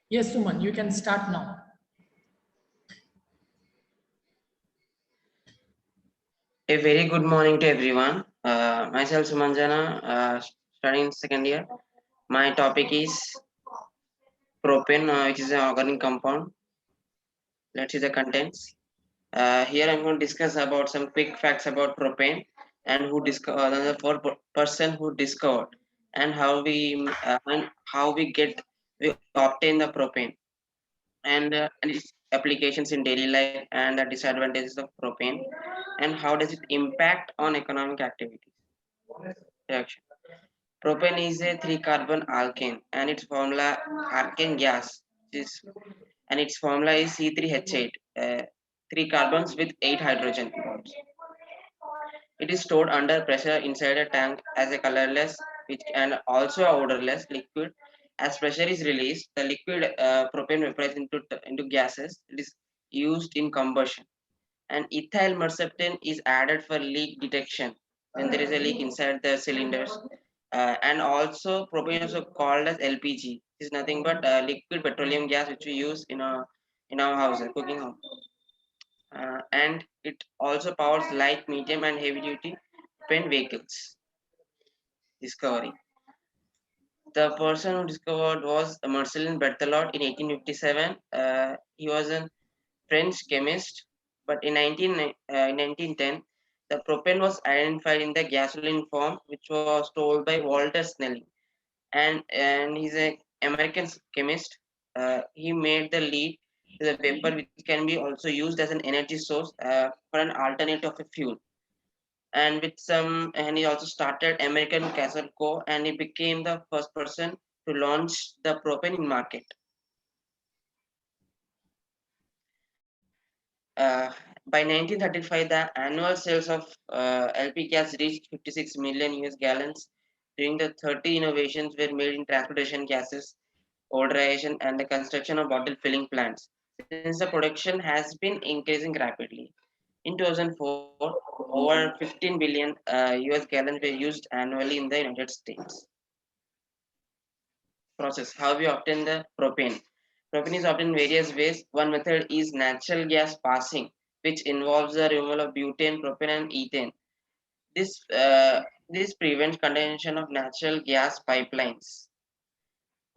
Yes, Suman, you can start now. A very good morning to everyone. Myself Sumanjana, studying second year. My topic is propane, which is an organic compound. Let's see the contents. Here I'm going to discuss about some quick facts about propane and who discovered the person who discovered and how we obtain the propane and its applications in daily life and the disadvantages of propane and how does it impact on economic activities. Reaction. Propane is a three carbon alkane and its formula alkane gas is and its formula is C3H8, three carbons with 8 hydrogen bonds. It is stored under pressure inside a tank as a colorless which and also a odorless liquid. As pressure is released, the liquid propane vaporizes into gases. It is used in combustion. And ethyl mercaptan is added for leak detection when there is a leak inside the cylinders. And also propane is also called as LPG. It is nothing but liquid petroleum gas which we use in our houses, cooking home. And it also powers light, medium, and heavy duty pen vehicles. Discovery. The person who discovered was Marcelin Berthelot in 1857. He was a French chemist, but in 1910, the propane was identified in the gasoline form, which was told by Walter Snelling, and he's a American chemist. He made the lead to the vapor, which can be also used as an energy source for an alternative of a fuel. And he also started American Castle Co. and he became the first person to launch the propane in market. Uh, by 1935, the annual sales of LP gas reached 56 million US gallons. During the 30 innovations were made in transportation gases, odorization, and the construction of bottle filling plants. Since the production has been increasing rapidly. In 2004, over 15 billion US gallons were used annually in the United States. Process. How we obtain the propane. Propane is obtained in various ways. One method is natural gas passing, which involves the removal of butane, propane, and ethane. This prevents condensation of natural gas pipelines.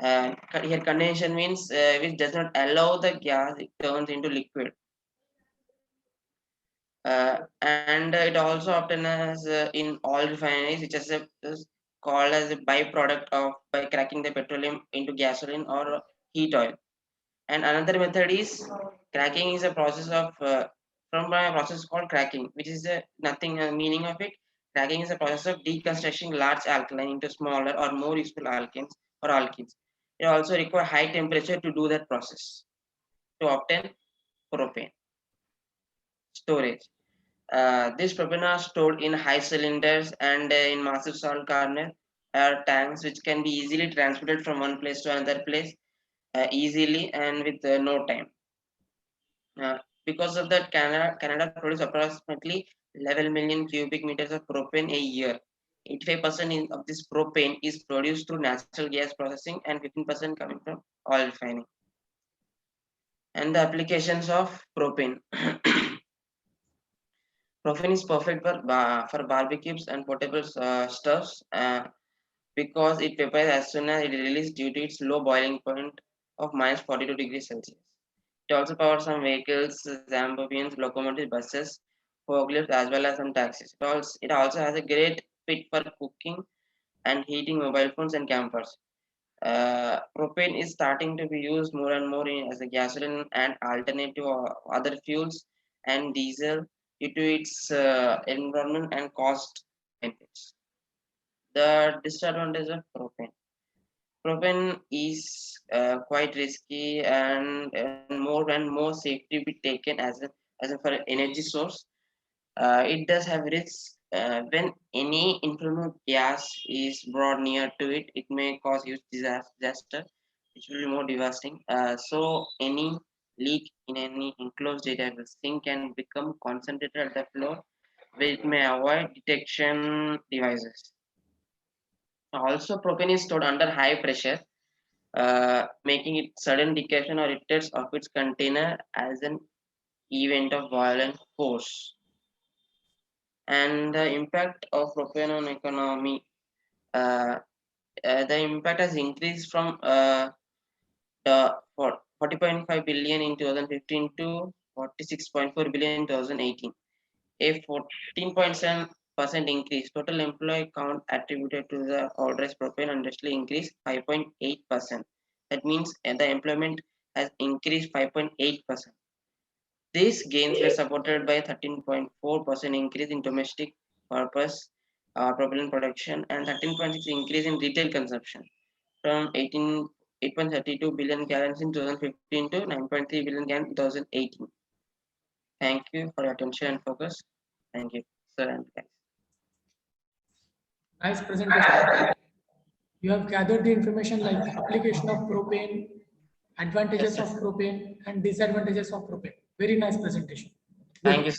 Here, condensation means which does not allow the gas it turns into liquid. And it also obtained as in oil refineries, which is called as a byproduct of by cracking the petroleum into gasoline or heat oil. And another method is cracking is a process of from a process called cracking, which is nothing meaning of it. Cracking is a process of deconstructing large alkaline into smaller or more useful alkanes or alkenes. It also require high temperature to do that process to obtain propane. Storage. These propane are stored in high cylinders and in massive salt corner tanks, which can be easily transported from one place to another place easily and with no time. Uh, because of that, Canada produces approximately 11 million cubic meters of propane a year. 85% of this propane is produced through natural gas processing and 15% coming from oil refining. And the applications of propane. Propane is perfect for barbecues and portable stoves because it vaporizes as soon as it is released due to its low boiling point of minus 42 degrees Celsius. It also powers some vehicles, amphibians, locomotives, buses, forklifts, as well as some taxis. It also has a great fit for cooking and heating mobile phones and campers. Propane is starting to be used more and more as a gasoline and alternative or other fuels and diesel due to its environment and cost benefits. The disadvantage of propane. Propane is quite risky and more safety be taken as a for energy source. It does have risks. When any inflammable gas is brought near to it, it may cause huge disaster, which will be more devastating. So any leak in any enclosed area will sink and become concentrated at the floor, where it may avoid detection devices. Also, propane is stored under high pressure making it sudden decaction or returns of its container as an event of violent force. And the impact of propane on economy, the impact has increased from the 40.5 billion in 2015 to 46.4 billion in 2018, a 14.7% increase. Total employee count attributed to the organized propane industry increased 5.8%. That means the employment has increased 5.8%. These gains were supported by 13.4% increase in domestic purpose propellant production and 13.6 increase in retail consumption from 8.32 billion gallons in 2015 to 9.3 billion gallons in 2018. Thank you for your attention and focus. Thank you, sir and guys. Nice presentation. You have gathered the information like application of propane, advantages Yes, of propane, and disadvantages of propane. Very nice presentation. Thank you.